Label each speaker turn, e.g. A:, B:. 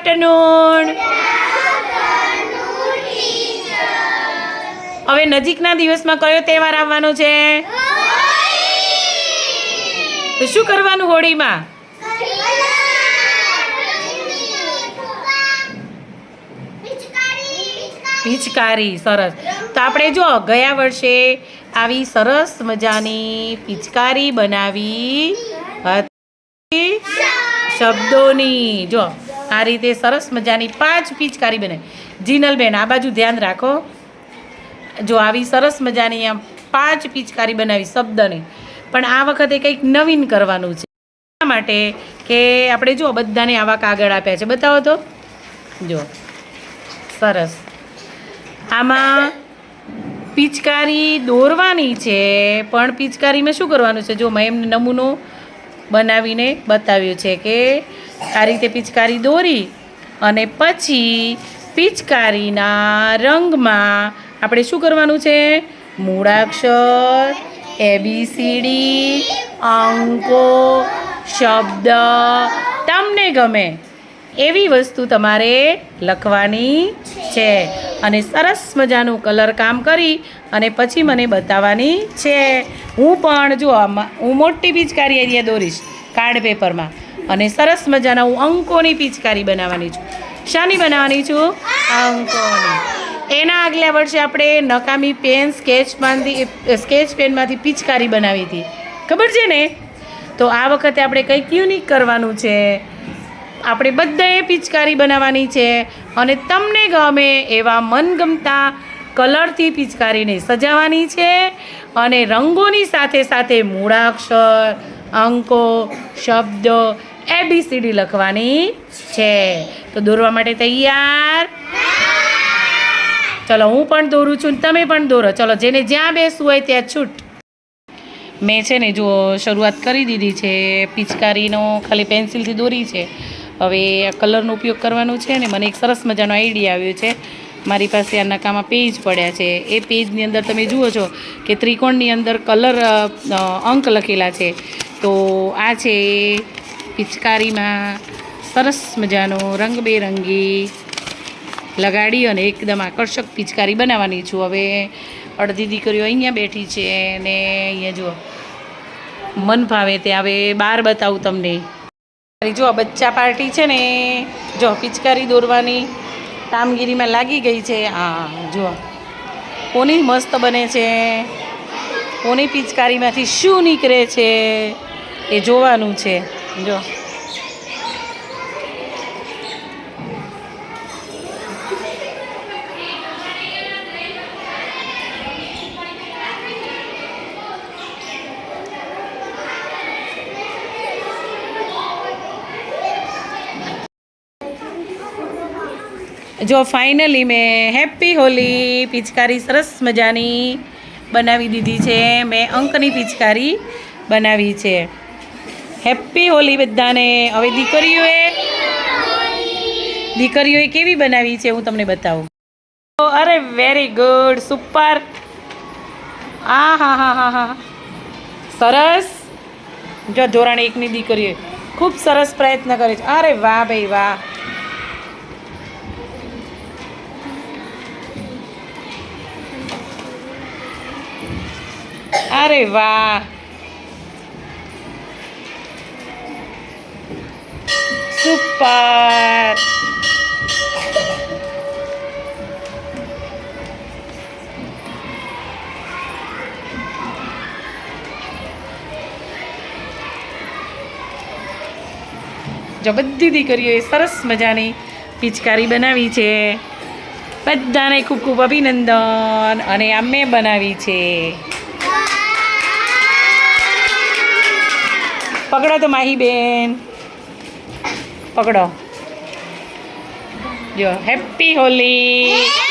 A: Afternoon. હવે નજીકના દિવસમાં કયો તહેવાર આવવાનો છે? તો શું કરવાનું હોળીમાં? પિચકારી. સરસ. તો આપણે જો ગયા વર્ષે આવી સરસ મજાની પિચકારી બનાવી હતી શબ્દોની. જો આ રીતે સરસ મજાની 5 પિચકારી બનાવી. જીનલબેન આ બાજુ ધ્યાન રાખો. જો આવી સરસ મજાની આમ 5 પિચકારી બનાવી શબ્દની. પણ આ વખતે કંઈક નવીન કરવાનું છે. એટલા માટે કે આપણે જો બધાને આવા કાગળ આપ્યા છે. બતાવો તો. જો સરસ. આમાં પિચકારી દોરવાની છે, પણ પિચકારીમાં શું કરવાનું છે? જો મેં એમને નમૂનો બનાવીને બતાવ્યું છે કે આ રીતે પિચકારી દોરી અને પછી પિચકારીના રંગમાં આપણે શું કરવાનું છે? મૂળાક્ષર, ABCD, અંકો, શબ્દ, તમને ગમે એવી વસ્તુ તમારે લખવાની છે અને સરસ મજાનું કલર કામ કરી અને પછી મને બતાવવાની છે. હું પણ જો હું મોટી પિચકારી એરિયા દોરીશ કાર્ડ પેપરમાં અને સરસ મજાના હું અંકોની પિચકારી બનાવવાની છું. શાની બનાવવાની છું? અંકોની. એના આગલા વર્ષે આપણે નકામી પેન સ્કેચ પેનમાંથી પિચકારી બનાવી હતી, ખબર છે ને? તો આ વખતે આપણે કંઈક યુનિક કરવાનું છે. આપણે બધાએ પિચકારી બનાવવાની છે અને તમને ગમે એવા મનગમતા કલરથી પિચકારીને સજાવવાની છે અને રંગોની સાથે સાથે મૂળાક્ષર, અંકો, શબ્દો, ABCD લખવાની છે. તો દોરવા માટે તૈયાર? ચલો હું પણ દોરું છું, તમે પણ દોરો. ચલો જેને જ્યાં બેસવું હોય ત્યાં છૂટ. મેં છે ને જો શરૂઆત કરી દીધી છે. પિચકારીનો ખાલી પેન્સિલથી દોરી છે. હવે આ કલરનો ઉપયોગ કરવાનો છે ને મને એક સરસ મજાનો આઈડિયા આવ્યો છે. મારી પાસે આ નકામા પેજ પડ્યા છે. એ પેજની અંદર તમે જુઓ છો કે ત્રિકોણની અંદર કલર અંક લખેલા છે. તો આ છે પિચકારીમાં સરસ મજાનો રંગબેરંગી લગાડી અને એકદમ આકર્ષક પિચકારી બનાવવાની છું. હવે અડધી દીકરીઓ અહીંયા બેઠી છે ને અહીંયા જુઓ મન ભાવે તે હવે બહાર બતાવું તમને. જો બચ્ચા પાર્ટી છે ને, જો પિચકારી દોરવાની કામગીરીમાં લાગી ગઈ છે. હા જુઓ કોની મસ્ત બને છે, કોની પિચકારીમાંથી શું નીકળે છે એ જોવાનું છે. જો જો ફાઇનલી મેં હેપી હોલી પિચકારી સરસ મજાની બનાવી દીધી છે. મેં અંકની પિચકારી બનાવી છે. હેપી હોલી બધાને. હવે દીકરીઓએ કેવી બનાવી છે હું તમને બતાવું. અરે વેરી ગુડ, સુપર. હા હા હા હા હા સરસ. જો ધોરણ 1ની દીકરીઓએ ખૂબ સરસ પ્રયત્ન કરે છે. અરે વાહ ભાઈ વાહ. અરે વાહ, સુપર. જો બધી દીકરીઓએ સરસ મજાની પિચકારી બનાવી છે. બધાને ખૂબ ખૂબ અભિનંદન. અને આ મેં બનાવી છે. પકડો તો માહી બેન, પકડો. જો હેપી હોલી.